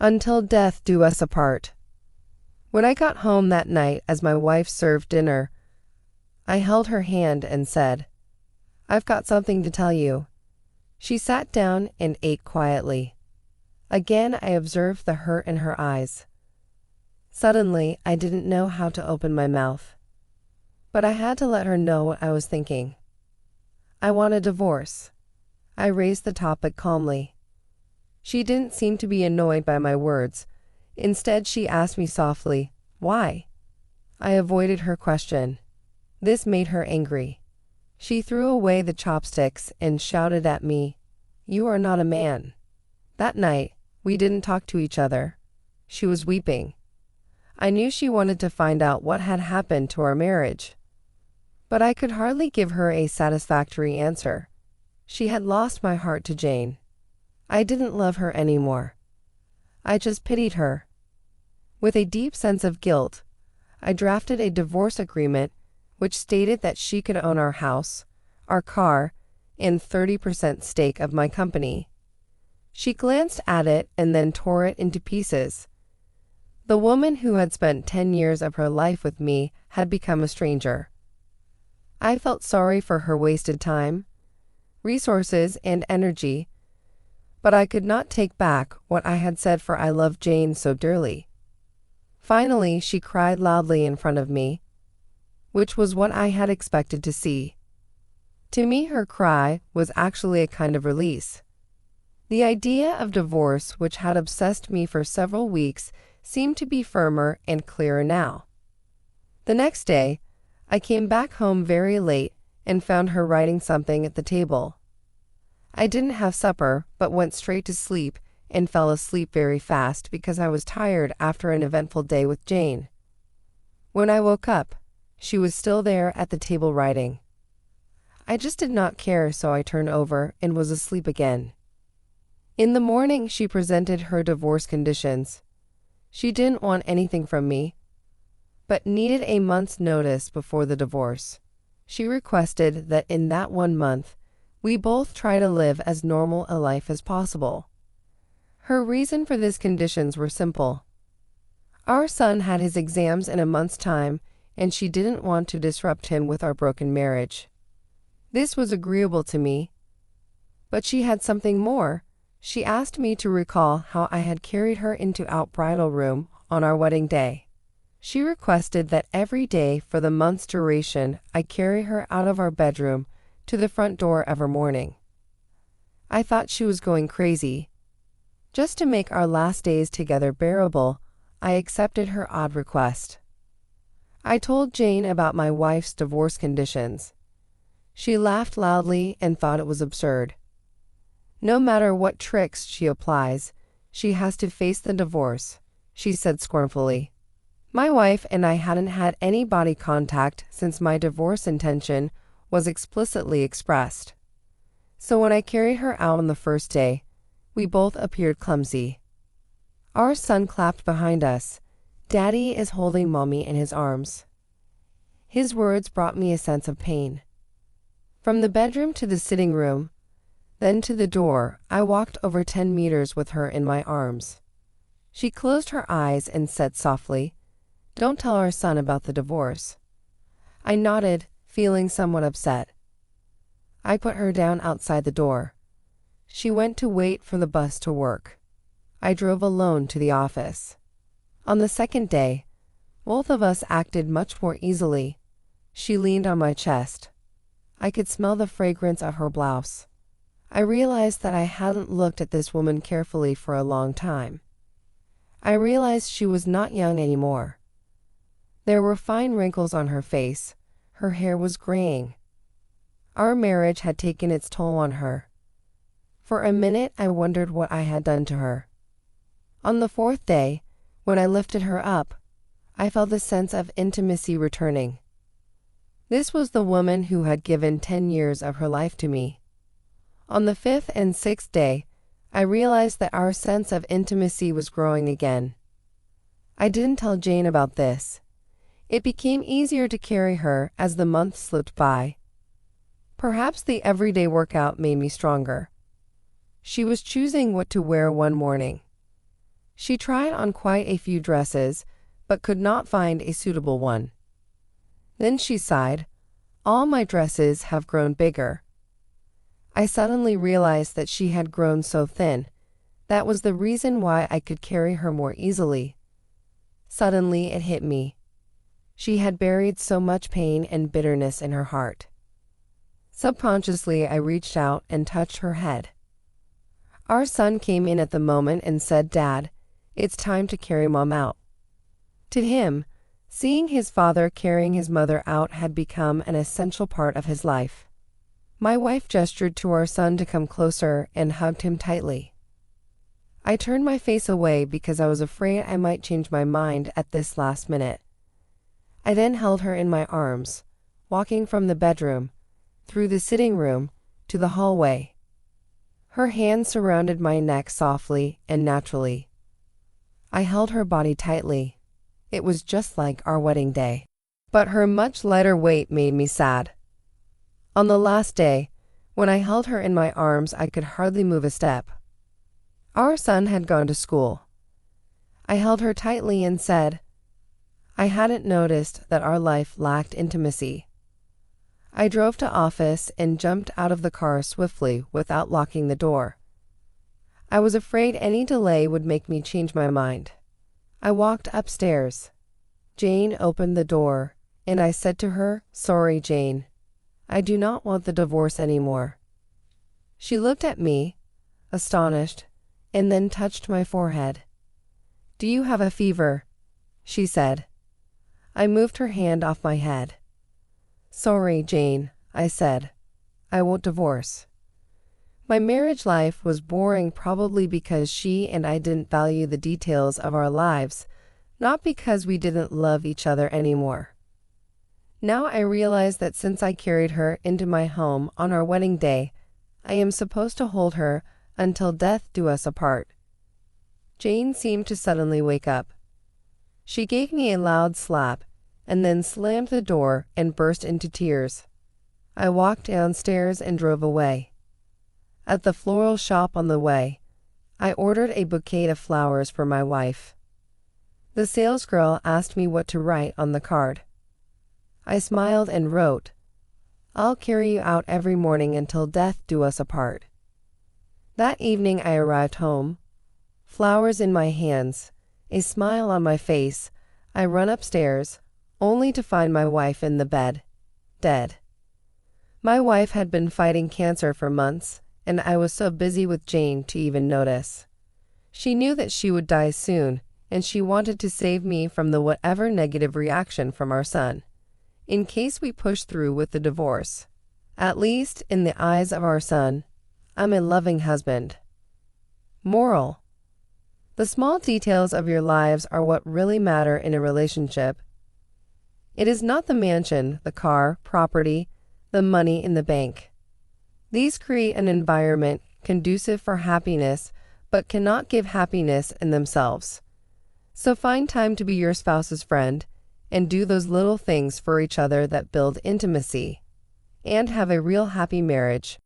Until death do us apart. When I got home that night as my wife served dinner, I held her hand and said, "I've got something to tell you." She sat down and ate quietly. Again, I observed the hurt in her eyes. Suddenly, I didn't know how to open my mouth. But I had to let her know what I was thinking. I want a divorce. I raised the topic calmly. She didn't seem to be annoyed by my words. Instead, she asked me softly, "Why?" I avoided her question. This made her angry. She threw away the chopsticks and shouted at me, "You are not a man." That night, we didn't talk to each other. She was weeping. I knew she wanted to find out what had happened to our marriage. But I could hardly give her a satisfactory answer. She had lost my heart to Jane. I didn't love her anymore. I just pitied her. With a deep sense of guilt, I drafted a divorce agreement which stated that she could own our house, our car, and 30% stake of my company. She glanced at it and then tore it into pieces. The woman who had spent 10 years of her life with me had become a stranger. I felt sorry for her wasted time, resources, and energy, but I could not take back what I had said, for I loved Jane so dearly. Finally, she cried loudly in front of me, which was what I had expected to see. To me, her cry was actually a kind of release. The idea of divorce, which had obsessed me for several weeks, seemed to be firmer and clearer now. The next day, I came back home very late and found her writing something at the table. I didn't have supper, but went straight to sleep and fell asleep very fast because I was tired after an eventful day with Jane. When I woke up, she was still there at the table writing. I just did not care, so I turned over and was asleep again. In the morning, she presented her divorce conditions. She didn't want anything from me, but needed a month's notice before the divorce. She requested that in that 1 month, we both try to live as normal a life as possible. Her reason for these conditions were simple. Our son had his exams in a month's time, and she didn't want to disrupt him with our broken marriage. This was agreeable to me, but she had something more. She asked me to recall how I had carried her into our bridal room on our wedding day. She requested that every day for the month's duration I carry her out of our bedroom to the front door every morning. I thought she was going crazy. Just to make our last days together bearable, I accepted her odd request. I told Jane about my wife's divorce conditions. She laughed loudly and thought it was absurd. No matter what tricks she applies, she has to face the divorce, she said scornfully. My wife and I hadn't had any body contact since my divorce intention was explicitly expressed. So when I carried her out on the first day, we both appeared clumsy. Our son clapped behind us. "Daddy is holding Mommy in his arms." His words brought me a sense of pain. From the bedroom to the sitting room, then to the door, I walked over 10 meters with her in my arms. She closed her eyes and said softly, "Don't tell our son about the divorce." I nodded, feeling somewhat upset. I put her down outside the door. She went to wait for the bus to work. I drove alone to the office. On the second day, both of us acted much more easily. She leaned on my chest. I could smell the fragrance of her blouse. I realized that I hadn't looked at this woman carefully for a long time. I realized she was not young anymore. There were fine wrinkles on her face. Her hair was graying. Our marriage had taken its toll on her. For a minute, I wondered what I had done to her. On the fourth day, when I lifted her up, I felt a sense of intimacy returning. This was the woman who had given 10 years of her life to me. On the fifth and sixth day, I realized that our sense of intimacy was growing again. I didn't tell Jane about this. It became easier to carry her as the months slipped by. Perhaps the everyday workout made me stronger. She was choosing what to wear one morning. She tried on quite a few dresses, but could not find a suitable one. Then she sighed, "All my dresses have grown bigger." I suddenly realized that she had grown so thin. That was the reason why I could carry her more easily. Suddenly it hit me. She had buried so much pain and bitterness in her heart. Subconsciously, I reached out and touched her head. Our son came in at the moment and said, "Dad, it's time to carry Mom out." To him, seeing his father carrying his mother out had become an essential part of his life. My wife gestured to our son to come closer and hugged him tightly. I turned my face away because I was afraid I might change my mind at this last minute. I then held her in my arms, walking from the bedroom, through the sitting room, to the hallway. Her hands surrounded my neck softly and naturally. I held her body tightly. It was just like our wedding day. But her much lighter weight made me sad. On the last day, when I held her in my arms, I could hardly move a step. Our son had gone to school. I held her tightly and said, I hadn't noticed that our life lacked intimacy. I drove to office and jumped out of the car swiftly without locking the door. I was afraid any delay would make me change my mind. I walked upstairs. Jane opened the door, and I said to her, "Sorry, Jane. I do not want the divorce anymore." She looked at me, astonished, and then touched my forehead. "Do you have a fever?" she said. I moved her hand off my head. "Sorry, Jane," I said. "I won't divorce." My marriage life was boring, probably because she and I didn't value the details of our lives, not because we didn't love each other anymore. Now I realize that since I carried her into my home on our wedding day, I am supposed to hold her until death do us apart. Jane seemed to suddenly wake up. She gave me a loud slap and then slammed the door and burst into tears. I walked downstairs and drove away. At the floral shop on the way, I ordered a bouquet of flowers for my wife. The salesgirl asked me what to write on the card. I smiled and wrote, "I'll carry you out every morning until death do us apart." That evening I arrived home, flowers in my hands, a smile on my face. I run upstairs, only to find my wife in the bed, dead. My wife had been fighting cancer for months, and I was so busy with Jane to even notice. She knew that she would die soon, and she wanted to save me from the whatever negative reaction from our son, in case we pushed through with the divorce. At least, in the eyes of our son, I'm a loving husband. Moral: the small details of your lives are what really matter in a relationship. It is not the mansion, the car, property, the money in the bank. These create an environment conducive for happiness, but cannot give happiness in themselves. So find time to be your spouse's friend and do those little things for each other that build intimacy, and have a real happy marriage.